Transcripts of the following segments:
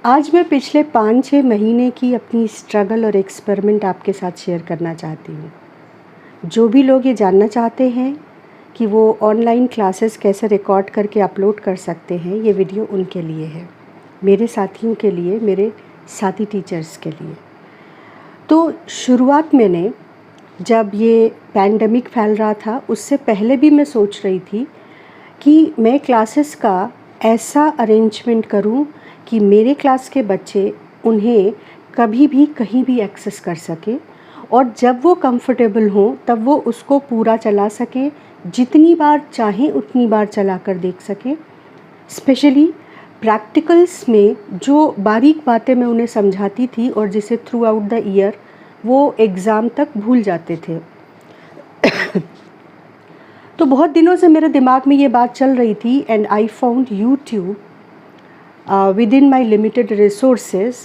आज मैं पिछले 5-6 महीने की अपनी स्ट्रगल और एक्सपेरिमेंट आपके साथ शेयर करना चाहती हूँ। जो भी लोग ये जानना चाहते हैं कि वो ऑनलाइन क्लासेस कैसे रिकॉर्ड करके अपलोड कर सकते हैं, ये वीडियो उनके लिए है, मेरे साथियों के लिए, मेरे साथी टीचर्स के लिए। तो शुरुआत मैंने जब ये पैंडेमिक फैल रहा था, उससे पहले भी मैं सोच रही थी कि मैं क्लासेस का ऐसा अरेंजमेंट करूं कि मेरे क्लास के बच्चे उन्हें कभी भी कहीं भी एक्सेस कर सकें और जब वो कंफर्टेबल हों तब वो उसको पूरा चला सकें, जितनी बार चाहें उतनी बार चला कर देख सकें। स्पेशली प्रैक्टिकल्स में जो बारीक बातें मैं उन्हें समझाती थी और जिसे थ्रू आउट द ईयर वो एग्ज़ाम तक भूल जाते थे। तो बहुत दिनों से मेरे दिमाग में ये बात चल रही थी and I found YouTube within my limited resources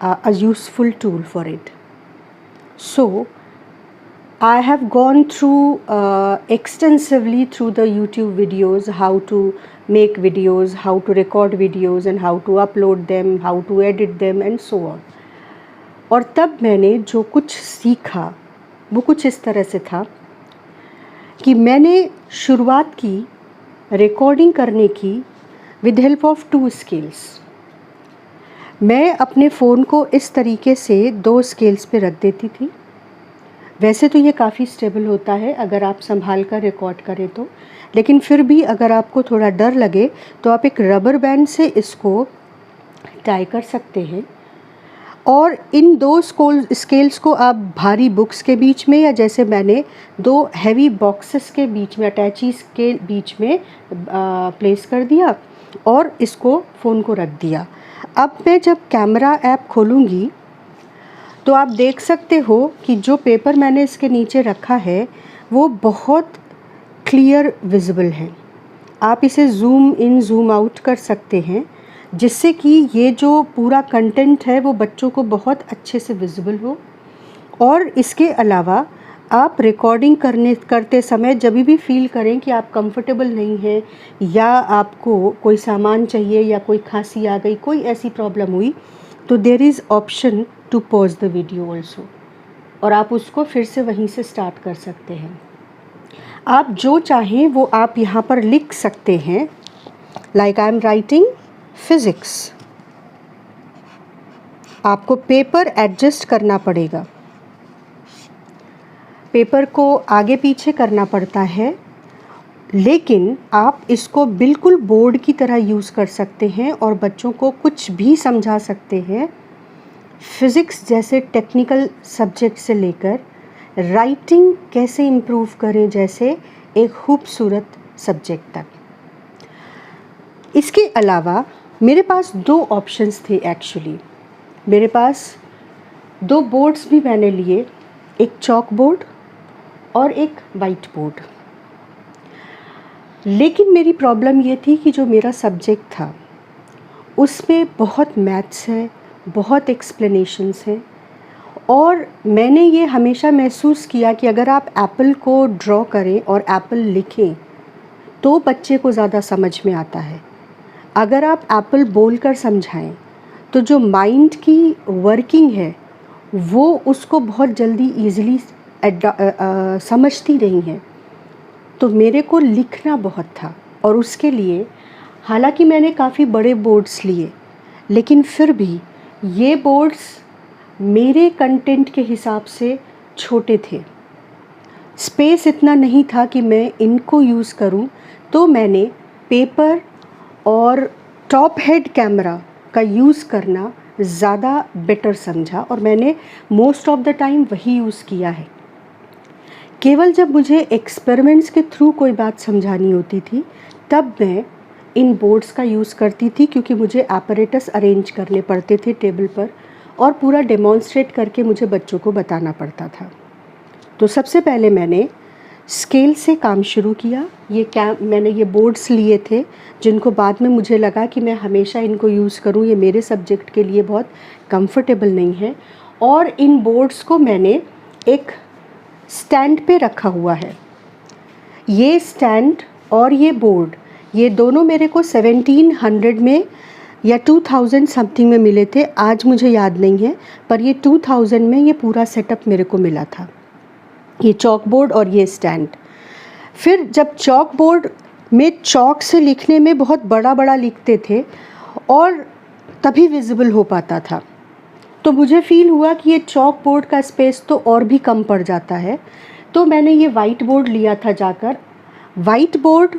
a useful tool for it. So I have gone through extensively through the YouTube videos, how to make videos, how to record videos and how to upload them, how to edit them and so on. और तब मैंने जो कुछ सीखा वो कुछ इस तरह से था कि मैंने शुरुआत की रिकॉर्डिंग करने की विद हेल्प ऑफ 2 स्केल्स। मैं अपने फ़ोन को इस तरीके से 2 स्केल्स पे रख देती थी। वैसे तो ये काफ़ी स्टेबल होता है अगर आप संभाल कर रिकॉर्ड करें तो, लेकिन फिर भी अगर आपको थोड़ा डर लगे तो आप एक रबर बैंड से इसको टाई कर सकते हैं और इन 2 स्केल्स को आप भारी बुक्स के बीच में या जैसे मैंने 2 हैवी बॉक्सेस के बीच में, अटैचीज़ के बीच में प्लेस कर दिया और इसको फ़ोन को रख दिया। अब मैं जब कैमरा ऐप खोलूँगी तो आप देख सकते हो कि जो पेपर मैंने इसके नीचे रखा है वो बहुत क्लियर विजिबल है। आप इसे ज़ूम इन ज़ूम आउट कर सकते हैं जिससे कि ये जो पूरा कंटेंट है वो बच्चों को बहुत अच्छे से विजिबल हो। और इसके अलावा आप रिकॉर्डिंग करते समय जब भी फील करें कि आप कंफर्टेबल नहीं हैं या आपको कोई सामान चाहिए या कोई खांसी आ गई, कोई ऐसी प्रॉब्लम हुई, तो there is option to pause the video also और आप उसको फिर से वहीं से स्टार्ट कर सकते हैं। आप जो चाहें वो आप यहाँ पर लिख सकते हैं, like I am writing physics. आपको पेपर एडजस्ट करना पड़ेगा, पेपर को आगे पीछे करना पड़ता है, लेकिन आप इसको बिल्कुल बोर्ड की तरह यूज़ कर सकते हैं और बच्चों को कुछ भी समझा सकते हैं। फिज़िक्स जैसे टेक्निकल सब्जेक्ट से लेकर राइटिंग कैसे इम्प्रूव करें जैसे एक खूबसूरत सब्जेक्ट तक। इसके अलावा मेरे पास 2 ऑप्शंस थे एक्चुअली। मेरे पास 2 बोर्ड्स भी मैंने लिए, एक चॉक बोर्ड और एक वाइट बोर्ड। लेकिन मेरी प्रॉब्लम ये थी कि जो मेरा सब्जेक्ट था उसमें बहुत मैथ्स है, बहुत एक्सप्लेनेशंस हैं और मैंने ये हमेशा महसूस किया कि अगर आप एप्पल को ड्रॉ करें और एप्पल लिखें तो बच्चे को ज़्यादा समझ में आता है। अगर आप एप्पल बोलकर समझाएं तो जो माइंड की वर्किंग है वो उसको बहुत जल्दी ईज़िली समझती नहीं है। तो मेरे को लिखना बहुत था और उसके लिए हालांकि मैंने काफ़ी बड़े बोर्ड्स लिए, लेकिन फिर भी ये बोर्ड्स मेरे कंटेंट के हिसाब से छोटे थे। स्पेस इतना नहीं था कि मैं इनको यूज़ करूं, तो मैंने पेपर और टॉप हेड कैमरा का यूज़ करना ज़्यादा बेटर समझा और मैंने मोस्ट ऑफ द टाइम वही यूज़ किया है। केवल जब मुझे एक्सपेरिमेंट्स के थ्रू कोई बात समझानी होती थी तब मैं इन बोर्ड्स का यूज़ करती थी, क्योंकि मुझे apparatus अरेंज करने पड़ते थे टेबल पर और पूरा डेमॉन्स्ट्रेट करके मुझे बच्चों को बताना पड़ता था। तो सबसे पहले मैंने स्केल से काम शुरू किया। मैंने ये बोर्ड्स लिए थे जिनको बाद में मुझे लगा कि मैं हमेशा इनको यूज़ करूँ, ये मेरे सब्जेक्ट के लिए बहुत कंफर्टेबल नहीं है। और इन बोर्ड्स को मैंने एक स्टैंड पे रखा हुआ है। ये स्टैंड और ये बोर्ड, ये दोनों मेरे को 1700 में या 2000 समथिंग में मिले थे, आज मुझे याद नहीं है, पर ये 2000 में ये पूरा सेटअप मेरे को मिला था, ये चॉक बोर्ड और ये स्टैंड। फिर जब चॉक बोर्ड में चॉक से लिखने में बहुत बड़ा बड़ा लिखते थे और तभी विजिबल हो पाता था, तो मुझे फ़ील हुआ कि ये चॉक बोर्ड का स्पेस तो और भी कम पड़ जाता है, तो मैंने ये वाइट बोर्ड लिया था जाकर। वाइट बोर्ड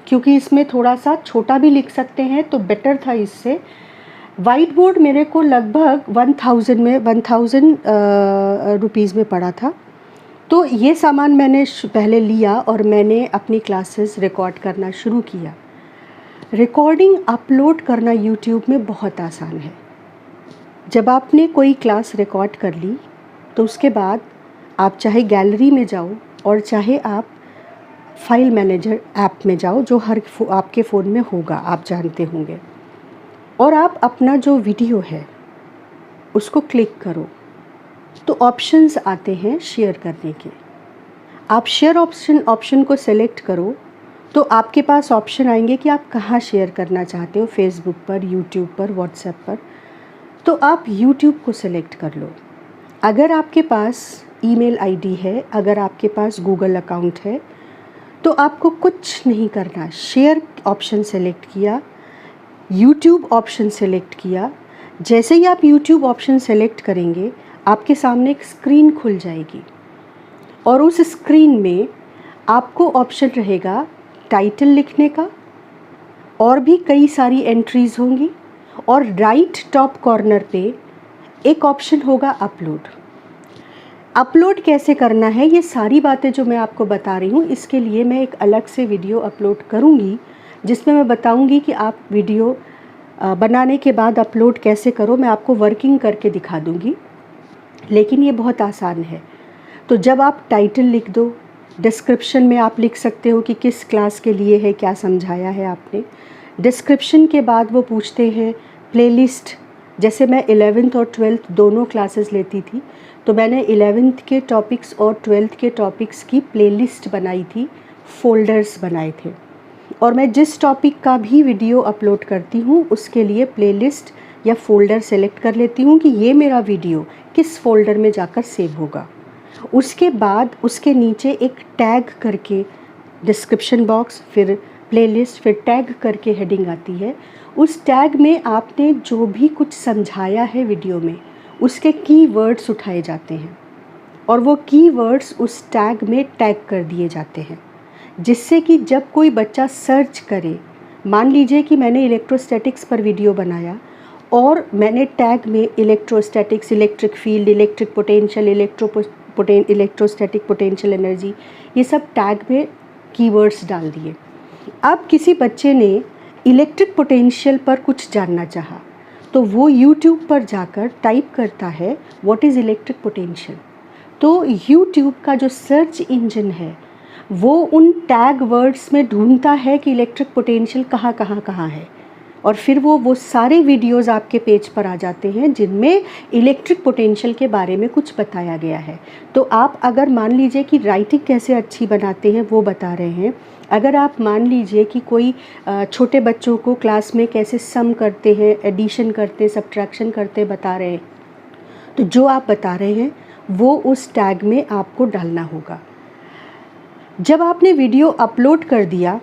क्योंकि इसमें थोड़ा सा छोटा भी लिख सकते हैं तो बेटर था इससे। वाइट बोर्ड मेरे को लगभग 1000 रुपीज़ में पड़ा था। तो ये सामान मैंने पहले लिया और मैंने अपनी क्लासेस रिकॉर्ड करना शुरू किया। रिकॉर्डिंग अपलोड करना यूट्यूब में बहुत आसान है। जब आपने कोई क्लास रिकॉर्ड कर ली तो उसके बाद आप चाहे गैलरी में जाओ और चाहे आप फाइल मैनेजर ऐप में जाओ, जो हर आपके फ़ोन में होगा, आप जानते होंगे, और आप अपना जो वीडियो है उसको क्लिक करो तो ऑप्शंस आते हैं शेयर करने के। आप शेयर ऑप्शन को सेलेक्ट करो तो आपके पास ऑप्शन आएंगे कि आप कहाँ शेयर करना चाहते हो, फेसबुक पर, यूट्यूब पर, व्हाट्सएप पर। तो आप यूट्यूब को सेलेक्ट कर लो। अगर आपके पास ईमेल आईडी है, अगर आपके पास गूगल अकाउंट है, तो आपको कुछ नहीं करना, शेयर ऑप्शन सेलेक्ट किया, यूट्यूब ऑप्शन सेलेक्ट किया। जैसे ही आप यूट्यूब ऑप्शन सेलेक्ट करेंगे आपके सामने एक स्क्रीन खुल जाएगी और उस स्क्रीन में आपको ऑप्शन रहेगा टाइटल लिखने का, और भी कई सारी एंट्रीज़ होंगी, और राइट टॉप कॉर्नर पे एक ऑप्शन होगा अपलोड। अपलोड कैसे करना है, ये सारी बातें जो मैं आपको बता रही हूँ, इसके लिए मैं एक अलग से वीडियो अपलोड करूँगी जिसमें मैं बताऊँगी कि आप वीडियो बनाने के बाद अपलोड कैसे करो। मैं आपको वर्किंग करके दिखा दूँगी, लेकिन ये बहुत आसान है। तो जब आप टाइटल लिख दो, डिस्क्रिप्शन में आप लिख सकते हो कि किस क्लास के लिए है, क्या समझाया है आपने। डिस्क्रिप्शन के बाद वो पूछते हैं प्लेलिस्ट। जैसे मैं 11th और 12th दोनों क्लासेस लेती थी, तो मैंने 11th के टॉपिक्स और 12th के टॉपिक्स की प्लेलिस्ट बनाई थी, फ़ोल्डर्स बनाए थे, और मैं जिस टॉपिक का भी वीडियो अपलोड करती हूँ उसके लिए प्लेलिस्ट या फ़ोल्डर सेलेक्ट कर लेती हूँ कि ये मेरा वीडियो किस फ़ोल्डर में जाकर सेव होगा। उसके बाद उसके नीचे एक टैग करके डिस्क्रिप्शन बॉक्स, फिर प्लेलिस्ट, फिर टैग करके हेडिंग आती है। उस टैग में आपने जो भी कुछ समझाया है वीडियो में उसके कीवर्ड्स उठाए जाते हैं और वो कीवर्ड्स उस टैग में टैग कर दिए जाते हैं, जिससे कि जब कोई बच्चा सर्च करे, मान लीजिए कि मैंने इलेक्ट्रोस्टैटिक्स पर वीडियो बनाया और मैंने टैग में electrostatics, electric field, electric potential, electrostatic potential energy, ये सब टैग में कीवर्ड्स डाल दिए। अब किसी बच्चे ने इलेक्ट्रिक पोटेंशियल पर कुछ जानना चाहा तो वो यूट्यूब पर जाकर टाइप करता है व्हाट इज़ इलेक्ट्रिक पोटेंशियल। तो यूट्यूब का जो सर्च इंजन है वो उन टैग वर्ड्स में ढूंढता है कि इलेक्ट्रिक पोटेंशियल कहाँ है, और फिर वो सारे वीडियोस आपके पेज पर आ जाते हैं जिनमें इलेक्ट्रिक पोटेंशियल के बारे में कुछ बताया गया है। तो आप अगर मान लीजिए कि राइटिंग कैसे अच्छी बनाते हैं वो बता रहे हैं, अगर आप मान लीजिए कि कोई छोटे बच्चों को क्लास में कैसे सम करते हैं, एडिशन करते हैं, सब्ट्रैक्शन करते हैं बता रहे हैं, तो जो आप बता रहे हैं वो उस टैग में आपको डालना होगा। जब आपने वीडियो अपलोड कर दिया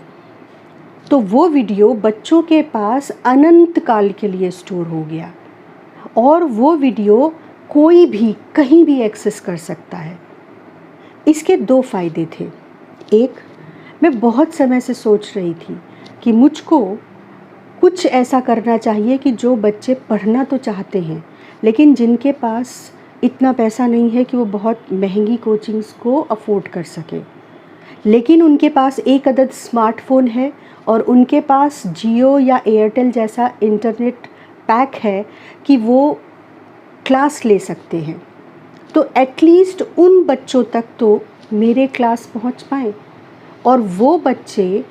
तो वो वीडियो बच्चों के पास अनंत काल के लिए स्टोर हो गया और वो वीडियो कोई भी कहीं भी एक्सेस कर सकता है। इसके दो फ़ायदे थे। एक, मैं बहुत समय से सोच रही थी कि मुझको कुछ ऐसा करना चाहिए कि जो बच्चे पढ़ना तो चाहते हैं लेकिन जिनके पास इतना पैसा नहीं है कि वो बहुत महंगी कोचिंग्स को अफोर्ड कर सके, लेकिन उनके पास एक अदद स्मार्टफ़ोन है और उनके पास जियो या एयरटेल जैसा इंटरनेट पैक है कि वो क्लास ले सकते हैं। तो एटलीस्ट उन बच्चों तक तो मेरे क्लास पहुंच पाएँ। और वो बच्चे,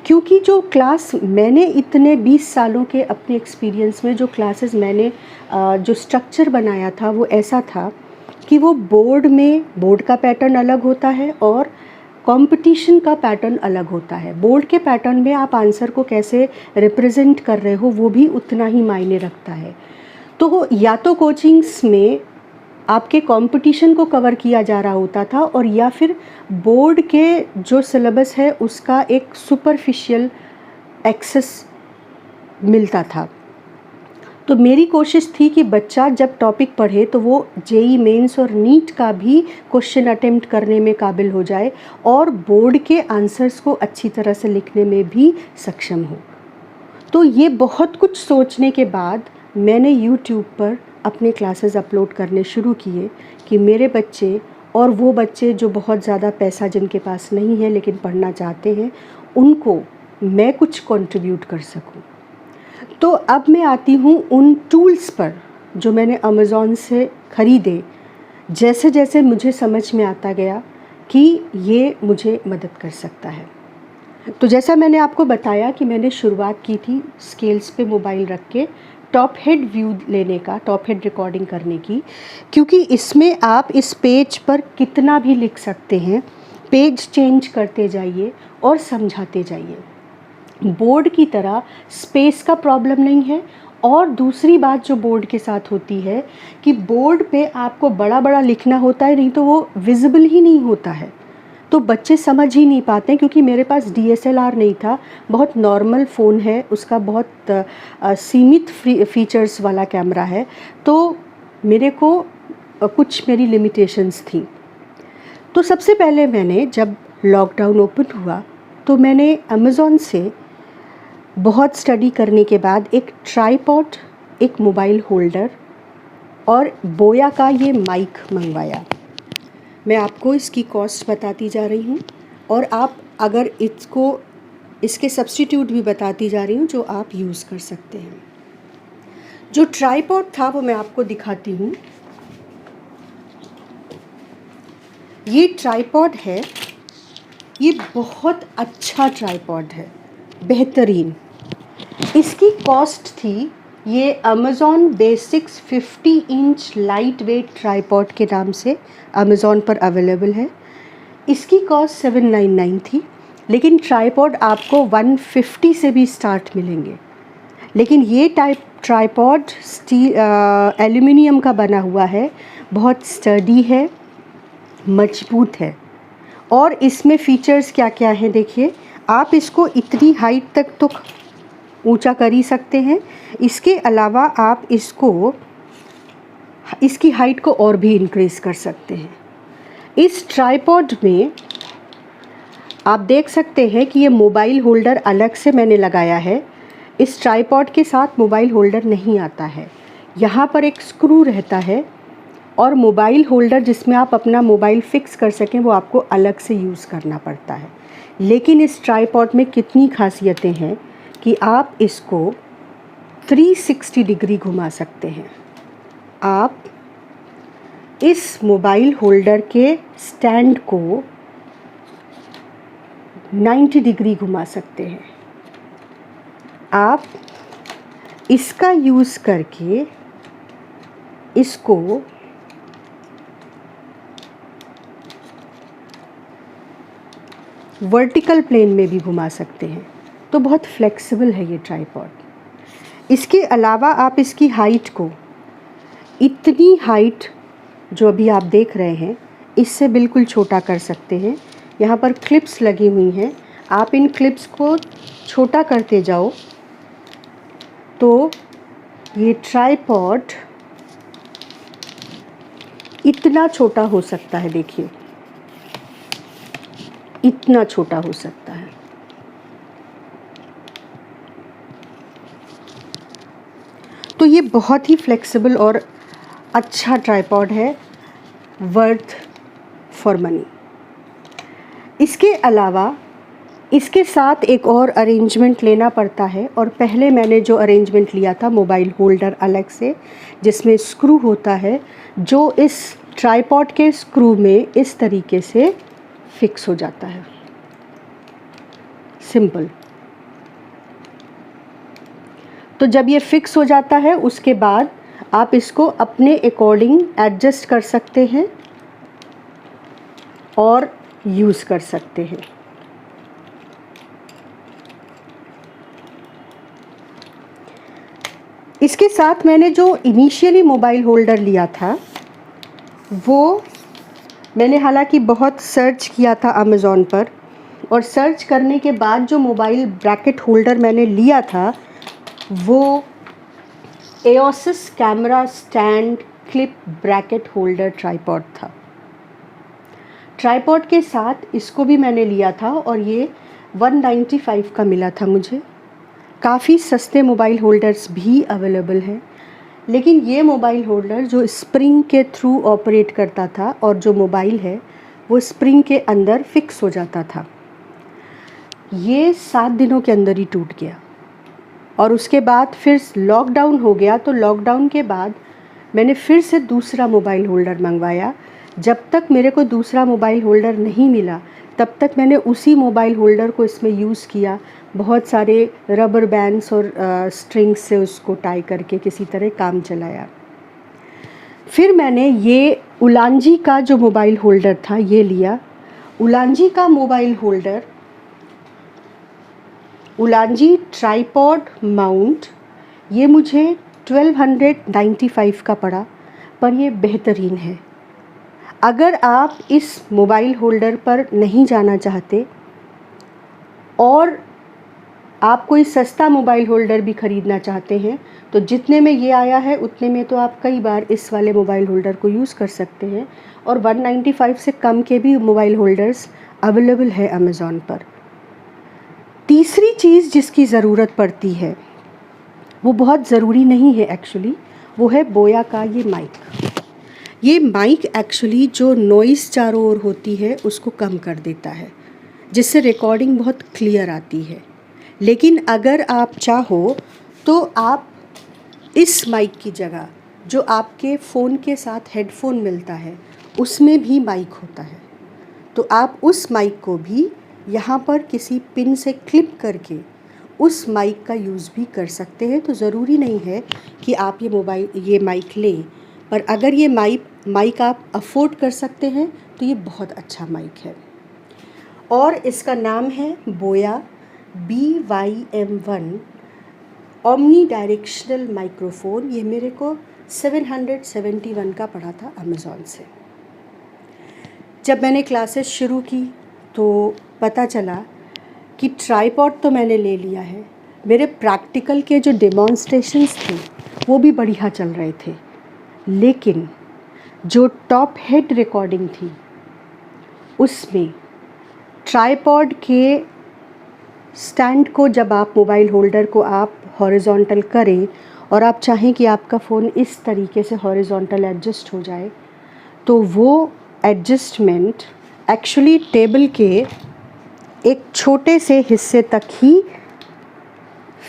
क्योंकि जो क्लास मैंने इतने 20 सालों के अपने एक्सपीरियंस में जो क्लासेस मैंने जो स्ट्रक्चर बनाया था वो ऐसा था कि वो बोर्ड का पैटर्न अलग होता है और कंपटीशन का पैटर्न अलग होता है। बोर्ड के पैटर्न में आप आंसर को कैसे रिप्रेजेंट कर रहे हो वो भी उतना ही मायने रखता है। तो या तो कोचिंग्स में आपके कंपटीशन को कवर किया जा रहा होता था, और या फिर बोर्ड के जो सिलेबस है उसका एक सुपरफिशियल एक्सेस मिलता था। तो मेरी कोशिश थी कि बच्चा जब टॉपिक पढ़े तो वो जेई मेंस और नीट का भी क्वेश्चन अटेम्प्ट करने में काबिल हो जाए और बोर्ड के आंसर्स को अच्छी तरह से लिखने में भी सक्षम हो। तो ये बहुत कुछ सोचने के बाद मैंने यूट्यूब पर अपने क्लासेस अपलोड करने शुरू किए कि मेरे बच्चे और वो बच्चे जो बहुत ज़्यादा पैसा जिनके पास नहीं है लेकिन पढ़ना चाहते हैं, उनको मैं कुछ कंट्रीब्यूट कर सकूं। तो अब मैं आती हूँ उन टूल्स पर जो मैंने अमेज़ॉन से ख़रीदे, जैसे जैसे मुझे समझ में आता गया कि ये मुझे मदद कर सकता है। तो जैसा मैंने आपको बताया कि मैंने शुरुआत की थी स्केल्स पे मोबाइल रख के टॉप हेड व्यू लेने का, टॉप हेड रिकॉर्डिंग करने की, क्योंकि इसमें आप इस पेज पर कितना भी लिख सकते हैं, पेज चेंज करते जाइए और समझाते जाइए। बोर्ड की तरह स्पेस का प्रॉब्लम नहीं है। और दूसरी बात जो बोर्ड के साथ होती है कि बोर्ड पे आपको बड़ा बड़ा लिखना होता है, नहीं तो वो विजिबल ही नहीं होता है, तो बच्चे समझ ही नहीं पाते। क्योंकि मेरे पास DSLR नहीं था, बहुत नॉर्मल फ़ोन है, उसका बहुत सीमित फीचर्स वाला कैमरा है, तो मेरे को कुछ मेरी लिमिटेशंस थी। तो सबसे पहले मैंने जब लॉकडाउन ओपन हुआ तो मैंने अमेज़ॉन से बहुत स्टडी करने के बाद एक ट्राइपॉड, एक मोबाइल होल्डर और बोया का ये माइक मंगवाया। मैं आपको इसकी कॉस्ट बताती जा रही हूँ और आप अगर इसके सब्स्टिट्यूट भी बताती जा रही हूँ जो आप यूज़ कर सकते हैं। जो ट्राइपॉड था वो मैं आपको दिखाती हूँ। ये ट्राइपॉड है, ये बहुत अच्छा ट्राइपॉड है, बेहतरीन। इसकी कॉस्ट थी, ये Amazon basics 50 inch light weight tripod के नाम से अमेज़ॉन पर अवेलेबल है। इसकी कॉस्ट 799 थी, लेकिन ट्राइपॉड आपको 150 से भी स्टार्ट मिलेंगे। लेकिन ये ट्राइपॉड स्टील एल्युमिनियम का बना हुआ है, बहुत स्टडी है, मजबूत है। और इसमें फ़ीचर्स क्या क्या हैं देखिए। आप इसको इतनी हाइट तक तो ऊंचा कर ही सकते हैं, इसके अलावा आप इसकी हाइट को और भी इंक्रीज़ कर सकते हैं। इस ट्राइपॉड में आप देख सकते हैं कि ये मोबाइल होल्डर अलग से मैंने लगाया है। इस ट्राइपॉड के साथ मोबाइल होल्डर नहीं आता है। यहाँ पर एक स्क्रू रहता है और मोबाइल होल्डर जिसमें आप अपना मोबाइल फिक्स कर सकें वो आपको अलग से यूज़ करना पड़ता है। लेकिन इस ट्राइपॉड में कितनी खासियतें हैं कि आप इसको 360 डिग्री घुमा सकते हैं। आप इस मोबाइल होल्डर के स्टैंड को 90 डिग्री घुमा सकते हैं। आप इसका यूज़ करके इसको वर्टिकल प्लेन में भी घुमा सकते हैं। तो बहुत फ्लेक्सिबल है ये ट्राइपॉड। इसके अलावा आप इसकी हाइट को, इतनी हाइट जो अभी आप देख रहे हैं, इससे बिल्कुल छोटा कर सकते हैं। यहाँ पर क्लिप्स लगी हुई हैं, आप इन क्लिप्स को छोटा करते जाओ तो ये ट्राइपॉड इतना छोटा हो सकता है। देखिए, इतना छोटा हो सकता है। तो ये बहुत ही फ्लेक्सिबल और अच्छा ट्राइपॉड है, वर्थ फॉर मनी। इसके अलावा इसके साथ एक और अरेंजमेंट लेना पड़ता है, और पहले मैंने जो अरेंजमेंट लिया था मोबाइल होल्डर अलग से जिसमें स्क्रू होता है, जो इस ट्राइपॉड के स्क्रू में इस तरीके से फिक्स हो जाता है। सिंपल। तो जब ये फिक्स हो जाता है उसके बाद आप इसको अपने अकॉर्डिंग एडजस्ट कर सकते हैं और यूज़ कर सकते हैं। इसके साथ मैंने जो इनिशियली मोबाइल होल्डर लिया था वो मैंने हालांकि बहुत सर्च किया था अमेज़ॉन पर, और सर्च करने के बाद जो मोबाइल ब्रैकेट होल्डर मैंने लिया था वो एओसिस camera stand clip bracket holder tripod था। ट्राइपॉड के साथ इसको भी मैंने लिया था और ये 195 का मिला था मुझे। काफ़ी सस्ते मोबाइल होल्डर्स भी अवेलेबल हैं, लेकिन ये मोबाइल होल्डर जो स्प्रिंग के थ्रू ऑपरेट करता था और जो मोबाइल है वो स्प्रिंग के अंदर फिक्स हो जाता था, ये 7 दिनों के अंदर ही टूट गया। और उसके बाद फिर लॉकडाउन हो गया, तो लॉकडाउन के बाद मैंने फिर से दूसरा मोबाइल होल्डर मंगवाया। जब तक मेरे को दूसरा मोबाइल होल्डर नहीं मिला तब तक मैंने उसी मोबाइल होल्डर को इसमें यूज़ किया, बहुत सारे रबर बैंड्स और स्ट्रिंग्स से उसको टाई करके किसी तरह काम चलाया। फिर मैंने ये उलांजी का जो मोबाइल होल्डर था ये लिया। उलांजी का मोबाइल होल्डर, उलांजी ट्राइपॉड माउंट, ये मुझे 1295 का पड़ा, पर ये बेहतरीन है। अगर आप इस मोबाइल होल्डर पर नहीं जाना चाहते और आप कोई सस्ता मोबाइल होल्डर भी ख़रीदना चाहते हैं तो जितने में ये आया है उतने में तो आप कई बार इस वाले मोबाइल होल्डर को यूज़ कर सकते हैं, और 195 से कम के भी मोबाइल होल्डर्स अवेलेबल है अमेज़ॉन पर। तीसरी चीज़ जिसकी ज़रूरत पड़ती है वो बहुत ज़रूरी नहीं है एक्चुअली, वो है बोया का ये माइक। ये माइक एक्चुअली जो नॉइज़ चारों ओर होती है उसको कम कर देता है, जिससे रिकॉर्डिंग बहुत क्लियर आती है। लेकिन अगर आप चाहो तो आप इस माइक की जगह जो आपके फ़ोन के साथ हेडफोन मिलता है उसमें भी माइक होता है, तो आप उस माइक को भी यहाँ पर किसी पिन से क्लिप करके उस माइक का यूज़ भी कर सकते हैं। तो ज़रूरी नहीं है कि आप ये माइक लें, पर अगर ये माइक आप अफोर्ड कर सकते हैं तो ये बहुत अच्छा माइक है। और इसका नाम है बोया BYM1 ओमनी डायरेक्शनल माइक्रोफ़ोन। ये मेरे को 771 का पड़ा था अमेज़ॉन से। जब मैंने क्लासेस शुरू की तो पता चला कि ट्राइपॉड तो मैंने ले लिया है, मेरे प्रैक्टिकल के जो डेमॉन्स्ट्रेशंस थे वो भी बढ़िया चल रहे थे, लेकिन जो टॉप हेड रिकॉर्डिंग थी उसमें ट्राइपॉड के स्टैंड को जब आप मोबाइल होल्डर को आप हॉरिजॉन्टल करें और आप चाहें कि आपका फ़ोन इस तरीके से हॉरिजॉन्टल एडजस्ट हो जाए, तो वो एडजस्टमेंट एक्चुअली टेबल के एक छोटे से हिस्से तक ही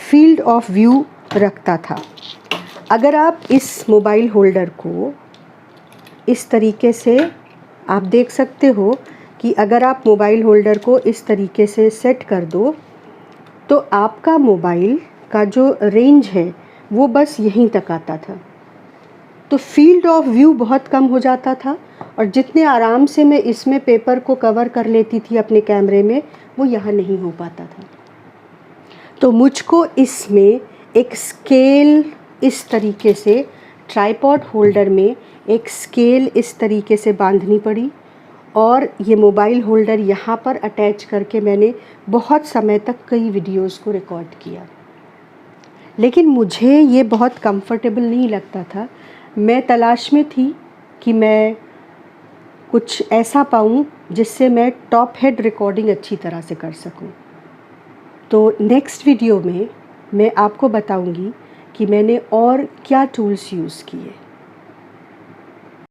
फील्ड ऑफ व्यू रखता था। अगर आप इस मोबाइल होल्डर को इस तरीके से, आप देख सकते हो कि अगर आप मोबाइल होल्डर को इस तरीके से सेट कर दो तो आपका मोबाइल का जो रेंज है वो बस यहीं तक आता था, तो फील्ड ऑफ व्यू बहुत कम हो जाता था, और जितने आराम से मैं इसमें पेपर को कवर कर लेती थी अपने कैमरे में वो यहाँ नहीं हो पाता था। तो मुझको इसमें एक स्केल इस तरीके से, ट्राइपॉड होल्डर में एक स्केल इस तरीके से बांधनी पड़ी, और ये मोबाइल होल्डर यहाँ पर अटैच करके मैंने बहुत समय तक कई वीडियोस को रिकॉर्ड किया। लेकिन मुझे ये बहुत कंफर्टेबल नहीं लगता था। मैं तलाश में थी कि मैं कुछ ऐसा पाऊँ जिससे मैं टॉप हेड रिकॉर्डिंग अच्छी तरह से कर सकूँ। तो नेक्स्ट वीडियो में मैं आपको बताऊँगी कि मैंने और क्या टूल्स यूज़ किए।